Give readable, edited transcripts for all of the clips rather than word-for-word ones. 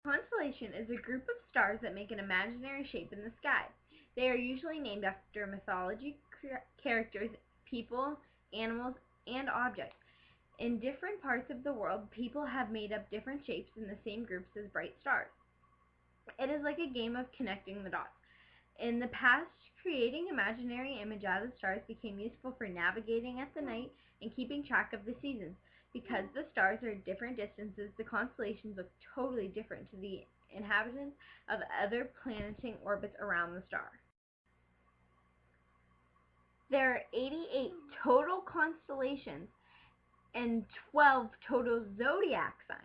Constellation is a group of stars that make an imaginary shape in the sky. They are usually named after mythology characters, people, animals, and objects. In different parts of the world, people have made up different shapes in the same groups as bright stars. It is like a game of connecting the dots. In the past, creating imaginary image out of stars became useful for navigating at the night and keeping track of the seasons. Because the stars are at different distances, the constellations look totally different to the inhabitants of other planetary orbits around the star. There are 88 total constellations and 12 total zodiac signs.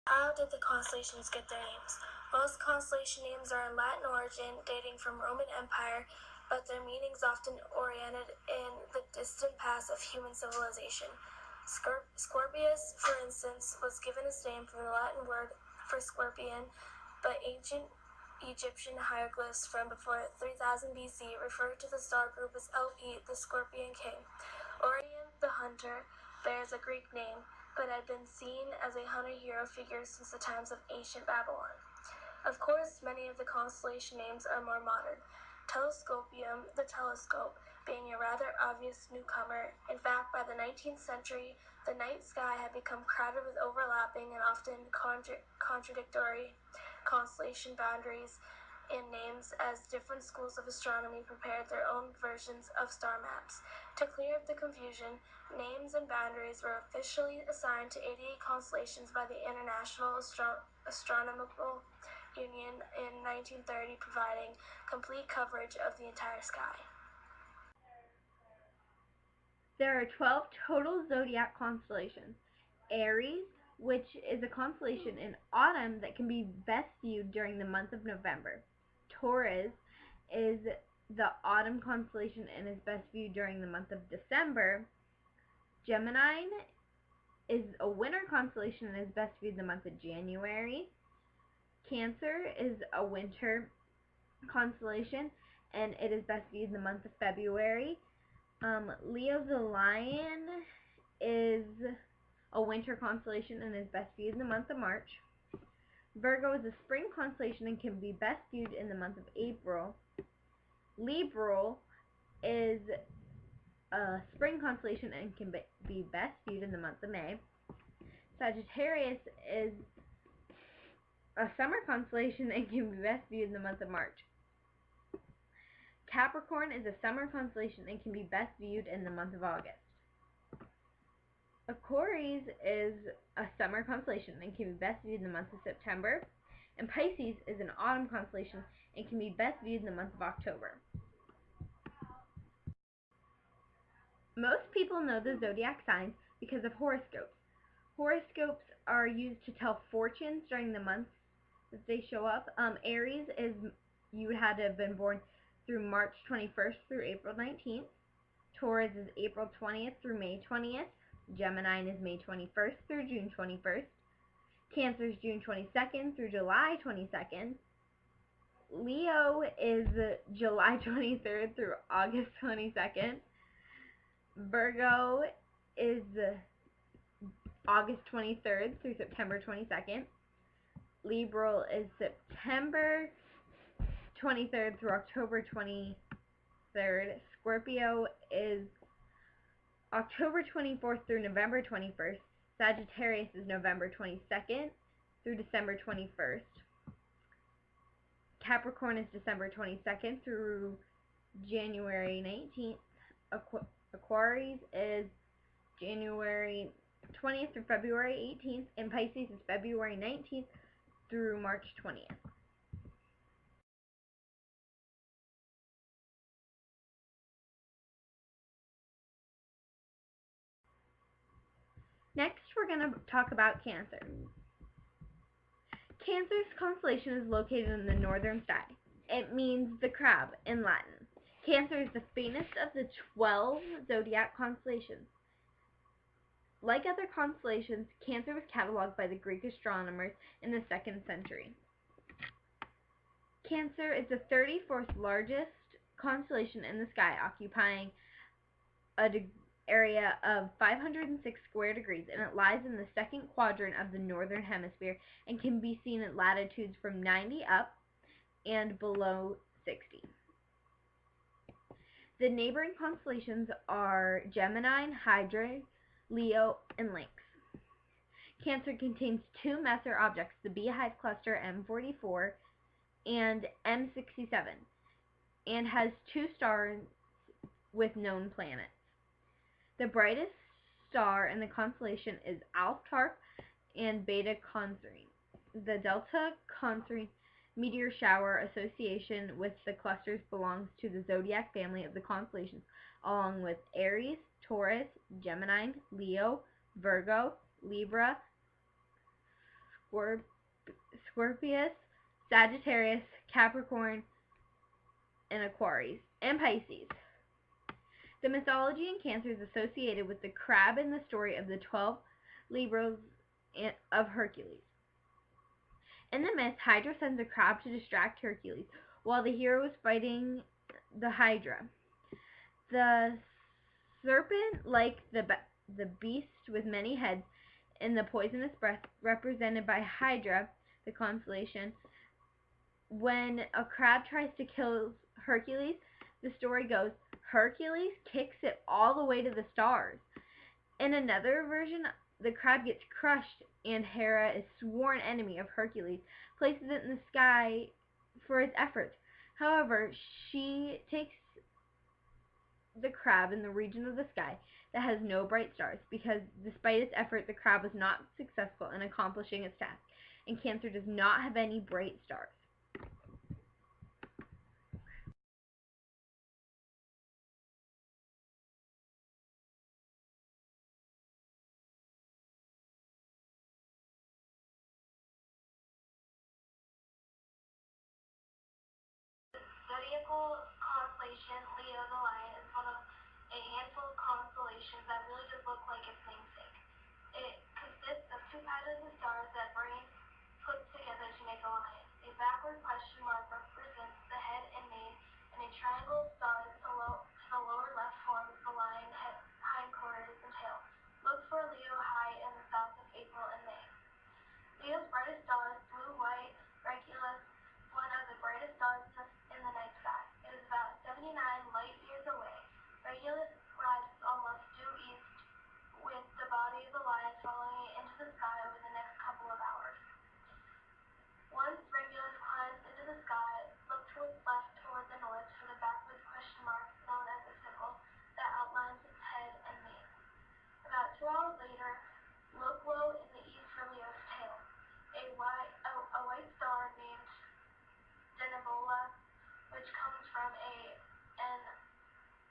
How did the constellations get their names? Most constellation names are in Latin origin, dating from Roman Empire, but their meanings often oriented in the distant past of human civilization. Scorpius, for instance, was given its name from the Latin word for scorpion, but ancient Egyptian hieroglyphs from before 3000 BC referred to the star group as LP, the Scorpion King. Orion, the hunter, bears a Greek name, but had been seen as a hunter-hero figure since the times of ancient Babylon. Of course, many of the constellation names are more modern. Telescopium, the telescope, being a rather obvious newcomer. In fact, by the 19th century, the night sky had become crowded with overlapping and often contradictory constellation boundaries and names as different schools of astronomy prepared their own versions of star maps. To clear up the confusion, names and boundaries were officially assigned to 88 constellations by the International Astronomical Union in 1930, providing complete coverage of the entire sky. There are 12 total zodiac constellations. Aries, which is a constellation in autumn that can be best viewed during the month of November. Taurus is the autumn constellation and is best viewed during the month of December. Gemini is a winter constellation and is best viewed in the month of January. Cancer is a winter constellation and it is best viewed in the month of February. Leo the Lion is a winter constellation and is best viewed in the month of March. Virgo is a spring constellation and can be best viewed in the month of April. Libra is a spring constellation and can be best viewed in the month of May. Sagittarius is a summer constellation and can be best viewed in the month of March. Capricorn is a summer constellation and can be best viewed in the month of August. Aquarius is a summer constellation and can be best viewed in the month of September. And Pisces is an autumn constellation and can be best viewed in the month of October. Most people know the zodiac signs because of horoscopes. Horoscopes are used to tell fortunes during the months that they show up. Aries is you had to have been born through March 21st through April 19th. Taurus is April 20th through May 20th. Gemini is May 21st through June 21st. Cancer is June 22nd through July 22nd. Leo is July 23rd through August 22nd. Virgo is August 23rd through September 22nd. Libra is September 23rd through October 23rd. Scorpio is October 24th through November 21st. Sagittarius is November 22nd through December 21st. Capricorn is December 22nd through January 19th. Aquarius is January 20th through February 18th. And Pisces is February 19th through March 20th. Next, we're going to talk about Cancer. Cancer's constellation is located in the northern sky. It means the crab in Latin. Cancer is the faintest of the 12 zodiac constellations. Like other constellations, Cancer was cataloged by the Greek astronomers in the 2nd century. Cancer is the 34th largest constellation in the sky, occupying area of 506 square degrees, and it lies in the second quadrant of the northern hemisphere and can be seen at latitudes from 90 up and below 60. The neighboring constellations are Gemini, Hydra, Leo, and Lynx. Cancer contains two Messer objects, the Beehive Cluster M44 and M67, and has two stars with known planets. The brightest star in the constellation is Alpha and Beta Cancri. The Delta Cancri meteor shower association with the clusters belongs to the zodiac family of the constellations, along with Aries, Taurus, Gemini, Leo, Virgo, Libra, Scorpius, Sagittarius, Capricorn, and Aquarius, and Pisces. The mythology in Cancer is associated with the crab in the story of the 12 Libras of Hercules. In the myth, Hydra sends a crab to distract Hercules while the hero is fighting the Hydra. The serpent, like the beast with many heads and the poisonous breath represented by Hydra, the constellation, when a crab tries to kill Hercules, the story goes, Hercules kicks it all the way to the stars. In another version, the crab gets crushed and Hera, a sworn enemy of Hercules, places it in the sky for its efforts. However, she takes the crab in the region of the sky that has no bright stars, because despite its effort, the crab was not successful in accomplishing its task, and Cancer does not have any bright stars. Zodiacal constellation Leo the Lion is one of a handful of constellations that really does look like its namesake. It consists of two patterns of stars that brain puts together to make a lion. A backward question mark represents the head and mane, and a triangle of stars to the lower left forms the lion hindquarters and tail. Look for Leo high in the south of April and May. Leo's brightest star is blue-white Regulus, one of the brightest stars in the night sky. It is about 79 light years away. Regulus rises almost due east, with the body of the lion following it into the sky over the next couple of hours. Once Regulus climbs into the sky, look towards left toward the north for the backward question mark known as a symbol that outlines its head and mane. About 2 hours later, look low in the east for Leo's tail. A white star named Denebola, which comes from an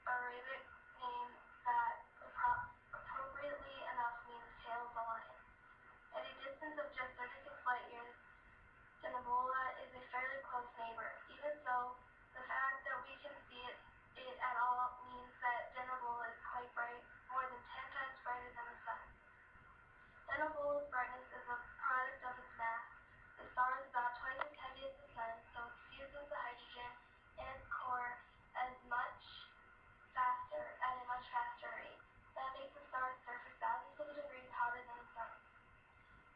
Arabic name that appropriately enough means tail of the lion. At a distance of just 36 light years, Denebola is a fairly close neighbor. Even so, the fact that we can see it at all means that Denebola is quite bright, more than 10 times brighter than the sun. Denebola's brightness is a product of its mass. The star is about twice as heavy as the sun, so it fuses the hydrogen in its core at a much faster rate. That makes the star's surface thousands of degrees hotter than the sun.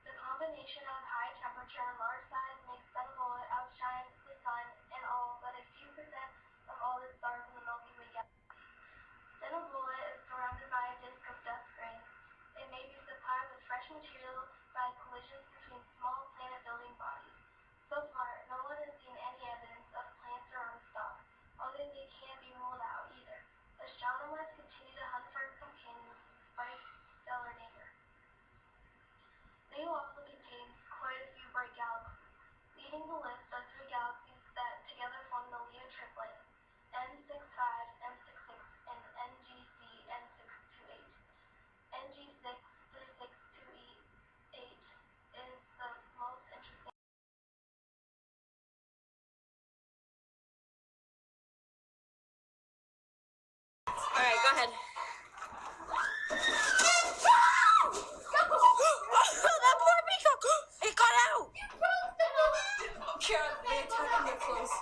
The combination of high temperature and large size makes Denebola outshine the sun in all but a few percent of all the stars in the Milky Way galaxy. Denebola is surrounded by a disk of dust grains. It may be supplied with fresh material by collisions between small planet-building bodies. So far, no one has seen any evidence of plants around the star, although they can't be ruled out either. Astronomers continue to hunt for companions despite stellar neighbor. Leo also contains quite a few bright galaxies. Leading the list are three galaxies that together form the Leo triplet, N65, M66, and NGC N628. NG6 3628 is the most interesting. Alright, go ahead. That poor peacock! It got out! Kiera, they attacked Nicholas.